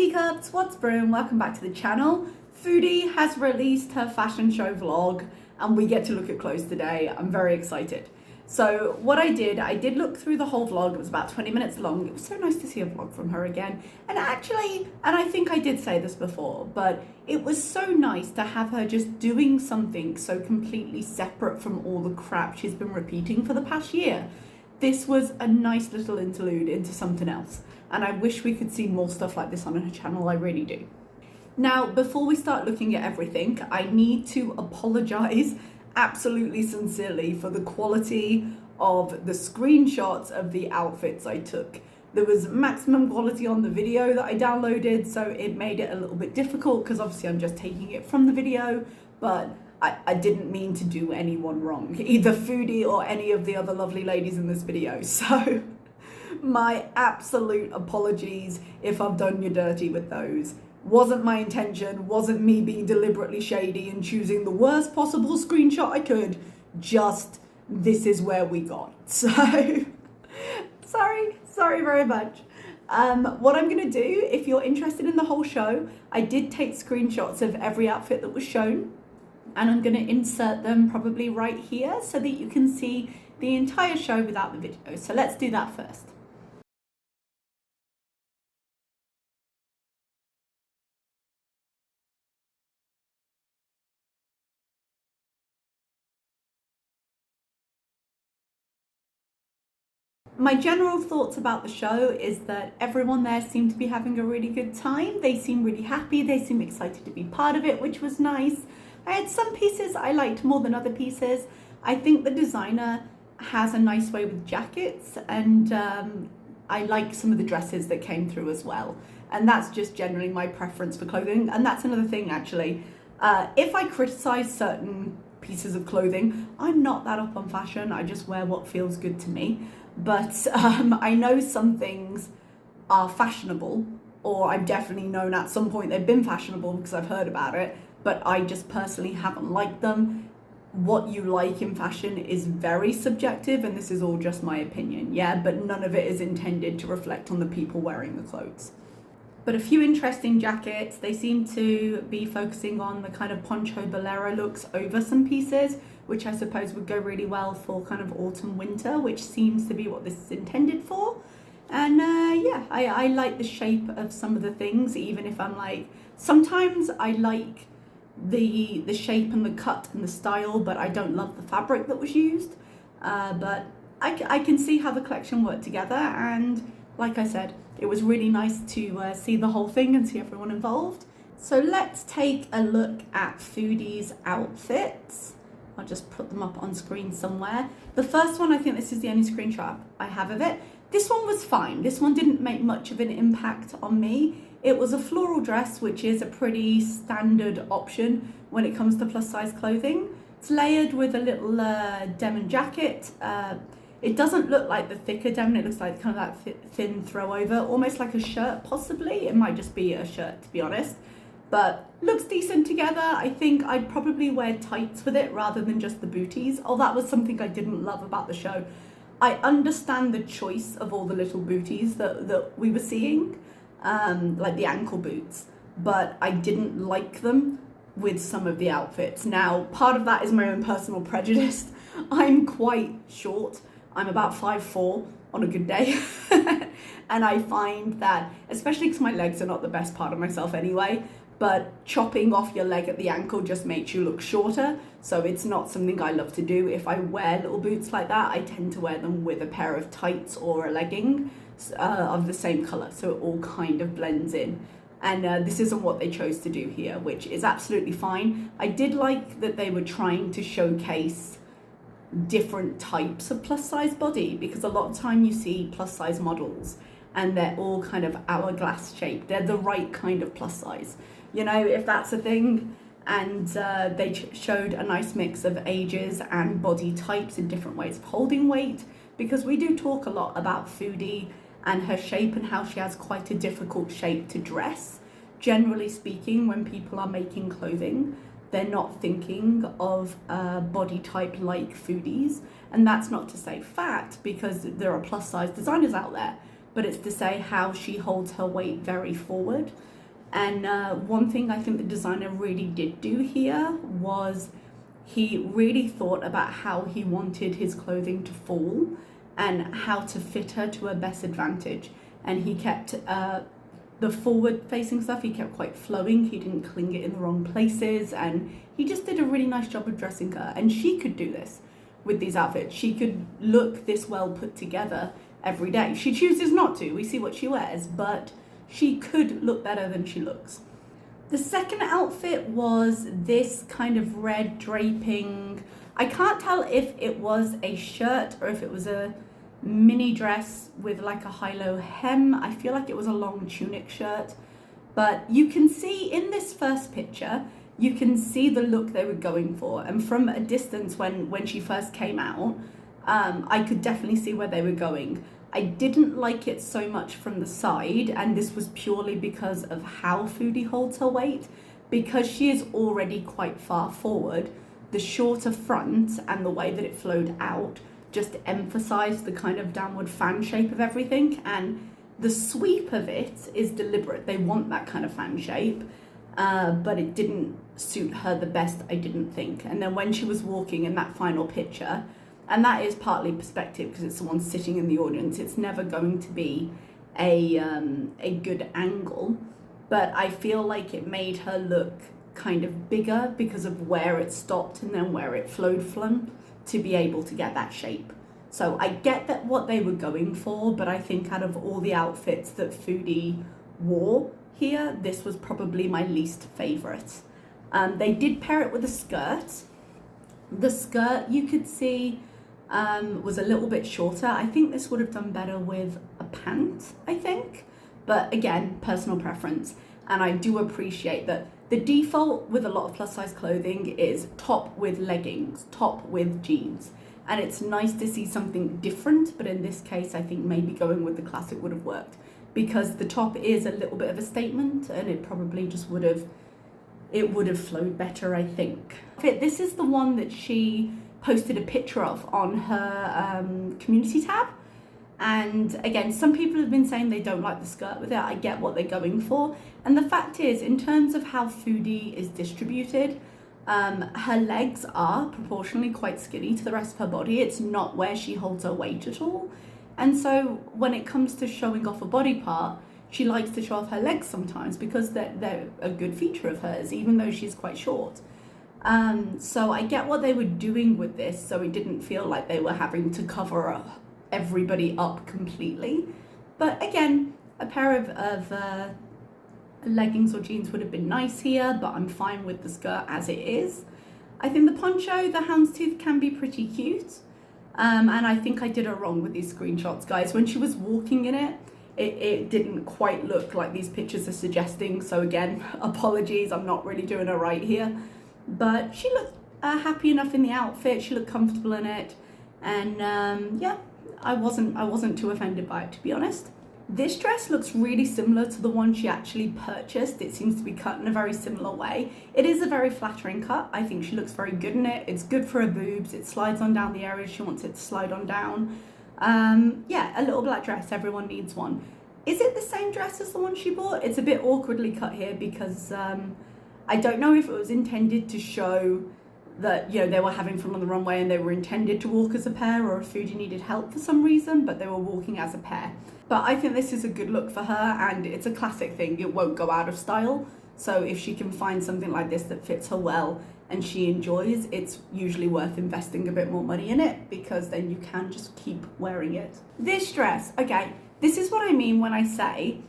teacups, what's brewing? Welcome back to the channel. Foodie has released her fashion show vlog and we get to look at clothes today. I'm very excited. So what I did look through the whole vlog. It was about 20 minutes long. It was so nice to see a vlog from her again. And actually, and I think I did say this before, but it was so nice to have her just doing something so completely separate from all the crap she's been repeating for the past year. This was a nice little interlude into something else. And I wish we could see more stuff like this on her channel, I really do. Now, before we start looking at everything, I need to apologize absolutely sincerely for the quality of the screenshots of the outfits I took. There was maximum quality on the video that I downloaded, so it made it a little bit difficult because obviously I'm just taking it from the video, but I didn't mean to do anyone wrong, either Foodie or any of the other lovely ladies in this video. So my absolute apologies if I've done you dirty with those. Wasn't my intention, wasn't me being deliberately shady and choosing the worst possible screenshot I could, just this is where we got. So, sorry very much. What I'm gonna do, if you're interested in the whole show, I did take screenshots of every outfit that was shown, and I'm gonna insert them probably right here so that you can see the entire show without the video. So let's do that first. My general thoughts about the show is that everyone there seemed to be having a really good time. They seem really happy, they seem excited to be part of it, which was nice. I had some pieces I liked more than other pieces. I think the designer has a nice way with jackets, and I like some of the dresses that came through as well. And that's just generally my preference for clothing. And that's another thing actually. If I criticize certain pieces of clothing, I'm not that up on fashion, I just wear what feels good to me. But I know some things are fashionable, or I've definitely known at some point they've been fashionable because I've heard about it, but I just personally haven't liked them. What you like in fashion is very subjective, and this is all just my opinion, yeah, but none of it is intended to reflect on the people wearing the clothes. But a few interesting jackets. They seem to be focusing on the kind of poncho bolero looks over some pieces, which I suppose would go really well for kind of autumn winter, which seems to be what this is intended for. And yeah, I like the shape of some of the things, even if I'm like, sometimes I like the shape and the cut and the style, but I don't love the fabric that was used. But I can see how the collection worked together, and like I said, it was really nice to see the whole thing and see everyone involved. So let's take a look at Foodie's outfits. I'll just put them up on screen somewhere. The first one, I think this is the only screenshot I have of it. This one was fine. This one didn't make much of an impact on me. It was a floral dress, which is a pretty standard option when it comes to plus size clothing. It's layered with a little denim jacket. It doesn't look like the thicker denim, it looks like kind of that thin throw over, almost like a shirt possibly. It might just be a shirt, to be honest, but looks decent together. I think I'd probably wear tights with it rather than just the booties. Oh, that was something I didn't love about the show. I understand the choice of all the little booties that we were seeing, like the ankle boots, but I didn't like them with some of the outfits. Now, part of that is my own personal prejudice. I'm quite short. I'm about 5'4" on a good day. And I find that, especially because my legs are not the best part of myself anyway, but chopping off your leg at the ankle just makes you look shorter. So it's not something I love to do. If I wear little boots like that, I tend to wear them with a pair of tights or a legging of the same color. So it all kind of blends in. And this isn't what they chose to do here, which is absolutely fine. I did like that they were trying to showcase different types of plus size body, because a lot of time you see plus size models and they're all kind of hourglass shaped. They're the right kind of plus size, you know, if that's a thing. And they showed a nice mix of ages and body types and different ways of holding weight, because we do talk a lot about Foodie and her shape and how she has quite a difficult shape to dress. Generally speaking, when people are making clothing, they're not thinking of a body type like Foodie's. And that's not to say fat, because there are plus size designers out there. but it's to say how she holds her weight very forward. And one thing I think the designer really did do here was he really thought about how he wanted his clothing to fall and how to fit her to her best advantage. And he kept the forward facing stuff, he kept quite flowing. He didn't cling it in the wrong places. And he just did a really nice job of dressing her. And she could do this with these outfits. She could look this well put together every day. She chooses not to. We see what she wears, but she could look better than she looks. The second outfit was this kind of red draping. I can't tell if it was a shirt or if it was a mini dress with like a high-low hem. I feel like it was a long tunic shirt, but you can see in this first picture, you can see the look they were going for. And from a distance when she first came out, I could definitely see where they were going. I didn't like it so much from the side, and this was purely because of how Foodie holds her weight. Because she is already quite far forward, the shorter front and the way that it flowed out just emphasized the kind of downward fan shape of everything, and the sweep of it is deliberate. They want that kind of fan shape, but it didn't suit her the best, I didn't think. And then when she was walking in that final picture, and that is partly perspective because it's someone sitting in the audience, it's never going to be a good angle, but I feel like it made her look kind of bigger because of where it stopped and then where it flowed from to be able to get that shape. So I get that what they were going for, but I think out of all the outfits that Foodie wore here, this was probably my least favorite. They did pair it with a skirt. The skirt, you could see, was a little bit shorter. I think this would have done better with a pant, I think. But again, personal preference. And I do appreciate that the default with a lot of plus size clothing is top with leggings, top with jeans. And it's nice to see something different, but in this case, I think maybe going with the classic would have worked because the top is a little bit of a statement and it probably just would have flowed better, I think. This is the one that she posted a picture of on her community tab. And again, some people have been saying they don't like the skirt with it. I get what they're going for. And the fact is, in terms of how Foodie is distributed, her legs are proportionally quite skinny to the rest of her body. It's not where she holds her weight at all. And so when it comes to showing off a body part, she likes to show off her legs sometimes because they're a good feature of hers, even though she's quite short. So I get what they were doing with this, so it didn't feel like they were having to cover everybody up completely. But again, a pair of leggings or jeans would have been nice here, but I'm fine with the skirt as it is. I think the poncho, the houndstooth, can be pretty cute. And I think I did her wrong with these screenshots, guys. When she was walking in it, it didn't quite look like these pictures are suggesting. So again, apologies, I'm not really doing her right here. But she looked happy enough in the outfit. She looked comfortable in it. And yeah, I wasn't too offended by it, to be honest. This dress looks really similar to the one she actually purchased. It seems to be cut in a very similar way. It is a very flattering cut. I think she looks very good in it. It's good for her boobs. It slides on down the areas she wants it to slide on down. Yeah, a little black dress. Everyone needs one. Is it the same dress as the one she bought? It's a bit awkwardly cut here because I don't know if it was intended to show that, you know, they were having fun on the runway and they were intended to walk as a pair, or if Foodie needed help for some reason, but they were walking as a pair. But I think this is a good look for her, and it's a classic thing. It won't go out of style. So if she can find something like this that fits her well and she enjoys, it's usually worth investing a bit more money in it, because then you can just keep wearing it. This dress, okay, this is what I mean when I say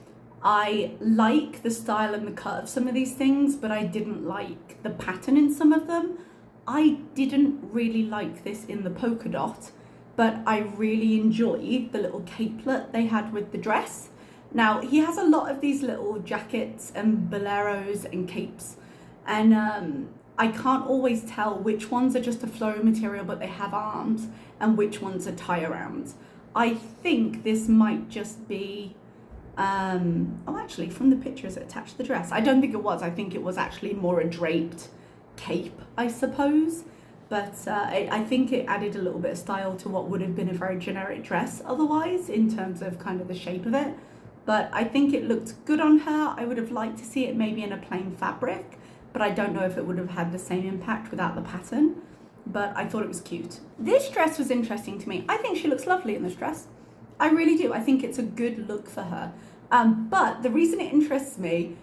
I like the style and the cut of some of these things, but I didn't like the pattern in some of them. I didn't really like this in the polka dot, but I really enjoyed the little capelet they had with the dress. Now, he has a lot of these little jackets and boleros and capes, and I can't always tell which ones are just a flow material but they have arms and which ones are tie-arounds. I think this might just be, oh, actually, from the pictures it attached to the dress. I don't think it was. I think it was actually more a draped cape, I suppose. but I think it added a little bit of style to what would have been a very generic dress otherwise, in terms of kind of the shape of it. But I think it looked good on her. I would have liked to see it maybe in a plain fabric, but I don't know if it would have had the same impact without the pattern. But I thought it was cute. This dress was interesting to me. I think she looks lovely in this dress. I really do. I think it's a good look for her. But the reason it interests me,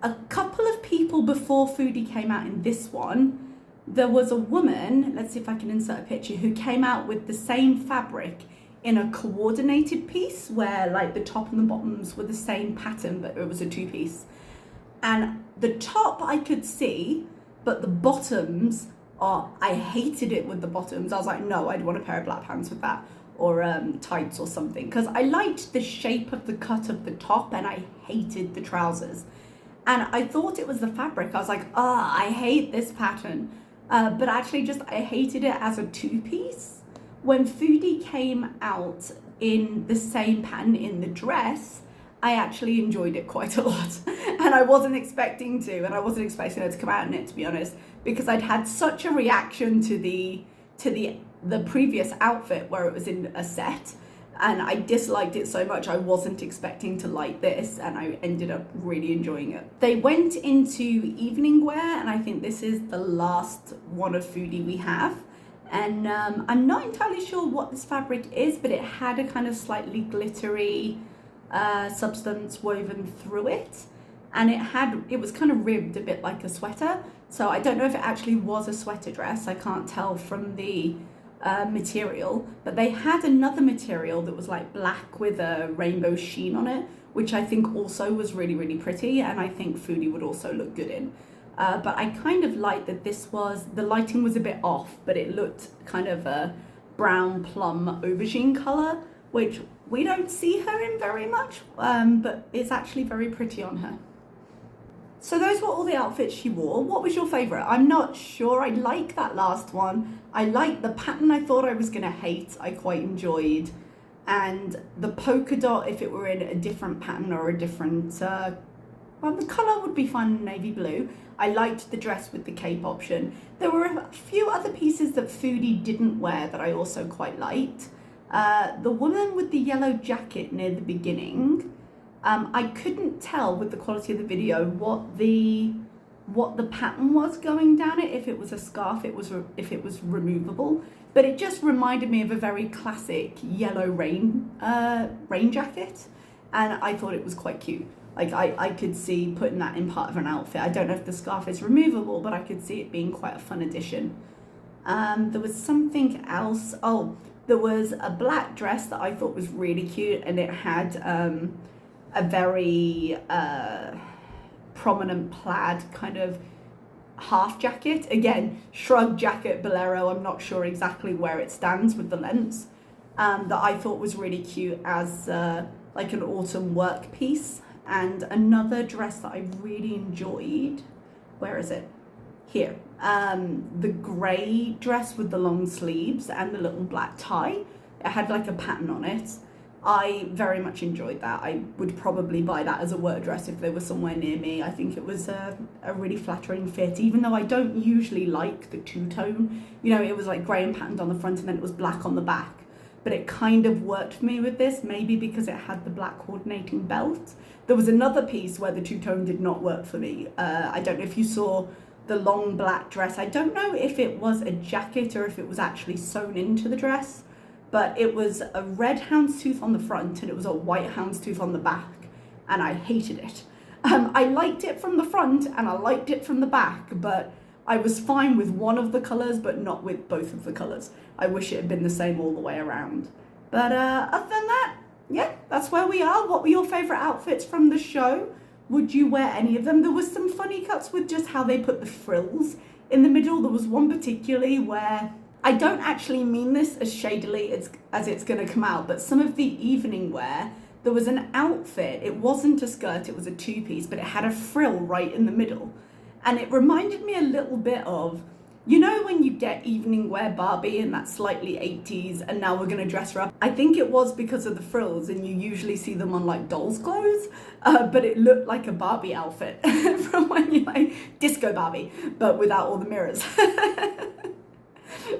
a couple of people before Foodie came out in this one, there was a woman, let's see if I can insert a picture, who came out with the same fabric in a coordinated piece where like the top and the bottoms were the same pattern, but it was a two-piece. And the top I could see, but the bottoms, I hated it with the bottoms. I was like, no, I'd want a pair of black pants with that, or tights or something, because I liked the shape of the cut of the top and I hated the trousers. And I thought it was the fabric. I was like, I hate this pattern. But actually I hated it as a two-piece. When Foodie came out in the same pattern in the dress, I actually enjoyed it quite a lot. And I wasn't expecting to, and I wasn't expecting her to come out in it, to be honest, because I'd had such a reaction to the previous outfit where it was in a set, and I disliked it so much I wasn't expecting to like this, and I ended up really enjoying it. They went into evening wear, and I think this is the last one of Foodie we have. And I'm not entirely sure what this fabric is, but it had a kind of slightly glittery substance woven through it, and it was kind of ribbed a bit like a sweater. So I don't know if it actually was a sweater dress. I can't tell from the material, but they had another material that was like black with a rainbow sheen on it, which I think also was really, really pretty, and I think Foodie would also look good in. But I kind of liked that the lighting was a bit off, but it looked kind of a brown plum aubergine color, which we don't see her in very much, but it's actually very pretty on her. So those were all the outfits she wore. What was your favorite? I'm not sure. I like that last one. I like the pattern. I thought I was gonna hate. I quite enjoyed. And the polka dot, if it were in a different pattern or a different, well, the color would be fun, navy blue. I liked the dress with the cape option. There were a few other pieces that Foodie didn't wear that I also quite liked. The woman with the yellow jacket near the beginning, I couldn't tell with the quality of the video what the pattern was going down it, if it was a scarf, if it was removable, but it just reminded me of a very classic yellow rain jacket, and I thought it was quite cute. Like I could see putting that in part of an outfit. I don't know if the scarf is removable, but I could see it being quite a fun addition. There was something else. Oh, there was a black dress that I thought was really cute, and it had a very prominent plaid kind of half jacket. Again, shrug jacket, bolero, I'm not sure exactly where it stands with the lengths, that I thought was really cute as like an autumn work piece. And another dress that I really enjoyed, where is it? Here. The grey dress with the long sleeves and the little black tie. It had like a pattern on it. I very much enjoyed that. I would probably buy that as a work dress if they were somewhere near me. I think it was a really flattering fit, even though I don't usually like the two-tone. You know, it was like grey and patterned on the front and then it was black on the back. But it kind of worked for me with this, maybe because it had the black coordinating belt. There was another piece where the two-tone did not work for me. I don't know if you saw the long black dress. I don't know if it was a jacket or if it was actually sewn into the dress, but it was a red houndstooth on the front and it was a white houndstooth on the back, and I hated it. I liked it from the front and I liked it from the back, but I was fine with one of the colours, but not with both of the colours. I wish it had been the same all the way around. But other than that, yeah, that's where we are. What were your favourite outfits from the show? Would you wear any of them? There was some funny cuts with just how they put the frills in the middle. There was one particularly where, I don't actually mean this as shadily as it's going to come out, but some of the evening wear, there was an outfit. It wasn't a skirt, it was a two-piece, but it had a frill right in the middle. And it reminded me a little bit of, you know, when you get evening wear Barbie in that slightly 80s and now we're going to dress her up. I think it was because of the frills, and you usually see them on like doll's clothes, but it looked like a Barbie outfit from when you like disco Barbie, but without all the mirrors.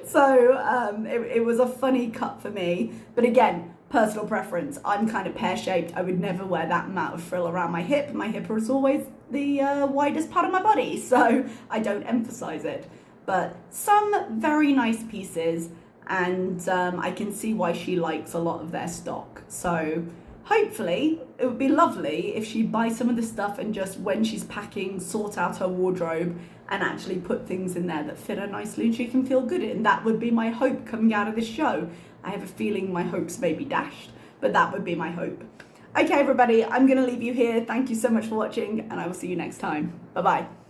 So it was a funny cut for me. But again, personal preference. I'm kind of pear-shaped. I would never wear that amount of frill around my hip. My hip is always the widest part of my body, so I don't emphasize it. But some very nice pieces, and I can see why she likes a lot of their stock. So hopefully it would be lovely if she'd buy some of the stuff and just, when she's packing, sort out her wardrobe and actually put things in there that fit her nicely and she can feel good in. That would be my hope coming out of this show. I have a feeling my hopes may be dashed, but that would be my hope. Okay, everybody, I'm going to leave you here. Thank you so much for watching, and I will see you next time. Bye-bye.